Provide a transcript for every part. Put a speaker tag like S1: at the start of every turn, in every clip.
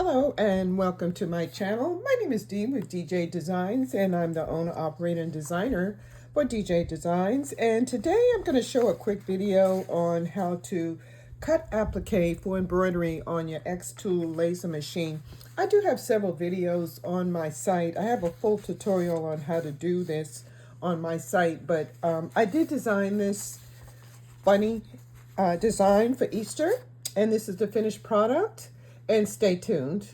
S1: Hello and welcome to my channel. My name is Dee with DeeJDesigns and I'm the owner, operator, and designer for DeeJDesigns. And today I'm going to show a quick video on how to cut applique for embroidery on your XTool laser machine. I do have several videos on my site. I have a full tutorial on how to do this on my site, but I did design this bunny design for Easter, and this is the finished product. And stay tuned.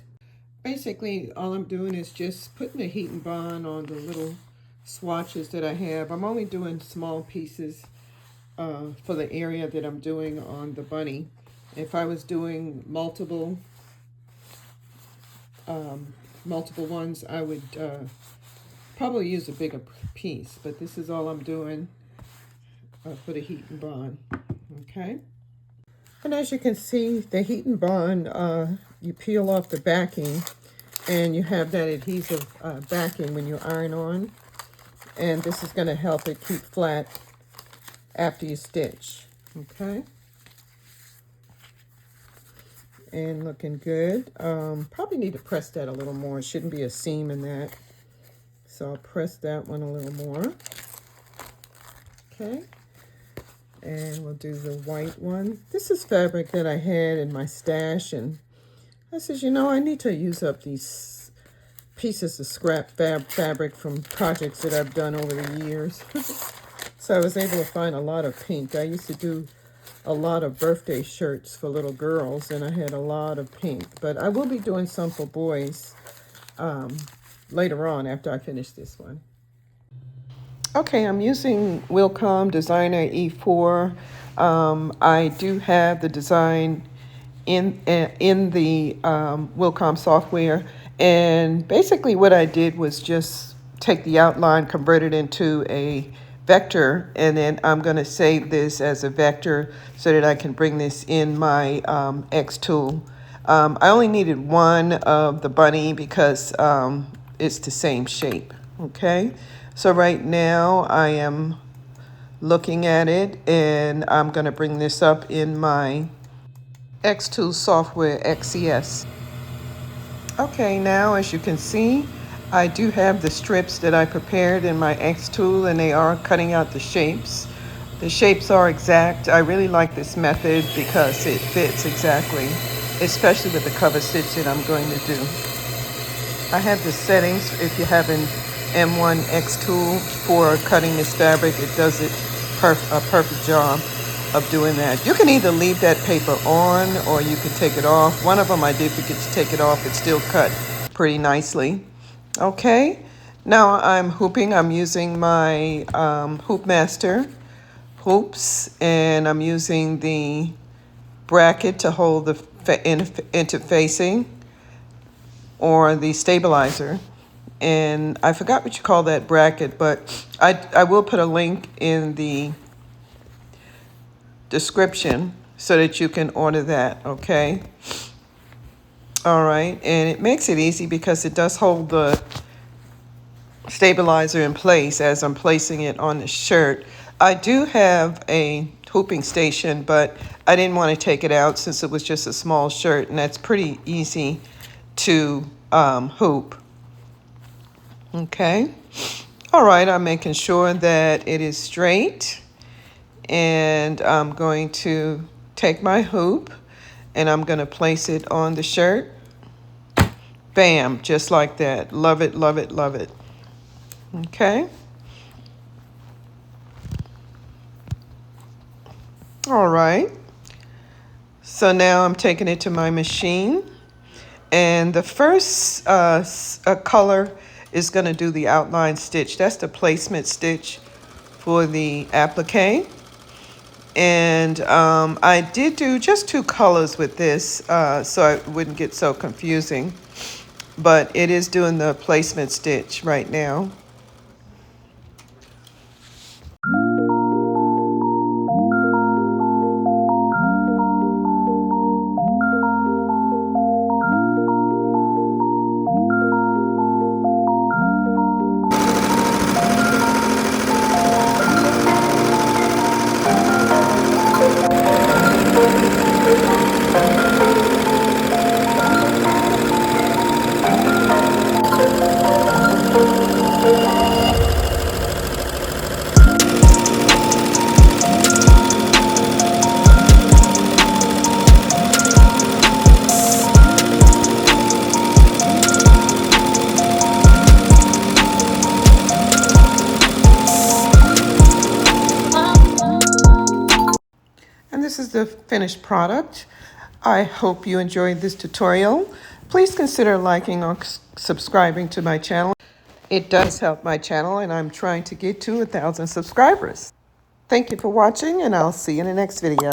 S1: Basically, all I'm doing is just putting the heat and bond on the little swatches that I have. I'm only doing small pieces for the area that I'm doing on the bunny. If I was doing multiple ones, I would probably use a bigger piece. But this is all I'm doing for the heat and bond. Okay. And as you can see, the heat and bond, you peel off the backing and you have that adhesive backing when you iron on. And this is going to help it keep flat after you stitch. Okay. And looking good. Probably need to press that a little more. It shouldn't be a seam in that. So I'll press that one a little more. Okay. And we'll do the white one. This is fabric that I had in my stash, and I said, you know, I need to use up these pieces of scrap fabric from projects that I've done over the years. So I was able to find a lot of pink. I used to do a lot of birthday shirts for little girls, and I had a lot of pink. But I will be doing some for boys later on after I finish this one. Okay, I'm using Wilcom Designer E4. I do have the design in the Wilcom software, and basically what I did was just take the outline, convert it into a vector, and then I'm going to save this as a vector so that I can bring this in my XTool. I only needed one of the bunny because it's the same shape. Okay. So right now I am looking at it, and I'm going to bring this up in my XTool software XCS. Okay, now as you can see, I do have the strips that I prepared in my XTool, and they are cutting out the shapes. The shapes are exact. I really like this method because it fits exactly, especially with the cover stitch that I'm going to do. I have the settings. If you haven't M1 XTool for cutting this fabric, it does it a perfect job of doing that. You can either leave that paper on or you can take it off. One of them I did forget to take it off. It still cut pretty nicely. Okay, now I'm hooping. I'm using my Hoop Master hoops, and I'm using the bracket to hold the interfacing, or the stabilizer. And I forgot what you call that bracket, but I will put a link in the description so that you can order that, okay? All right, and it makes it easy because it does hold the stabilizer in place as I'm placing it on the shirt. I do have a hooping station, but I didn't want to take it out since it was just a small shirt, and that's pretty easy to hoop. Okay. All right, I'm making sure that it is straight, and I'm going to take my hoop and I'm going to place it on the shirt. Bam, just like that. Love it, love it, love it. Okay. All right. So now I'm taking it to my machine, and the first color is going to do the outline stitch. That's the placement stitch for the applique. And I did do just 2 colors with this so it wouldn't get so confusing. But it is doing the placement stitch right now. this is the finished product. I hope you enjoyed this tutorial. Please consider liking or subscribing to my channel. It does help my channel, and I'm trying to get to 1,000 subscribers. Thank you for watching, and I'll see you in the next video.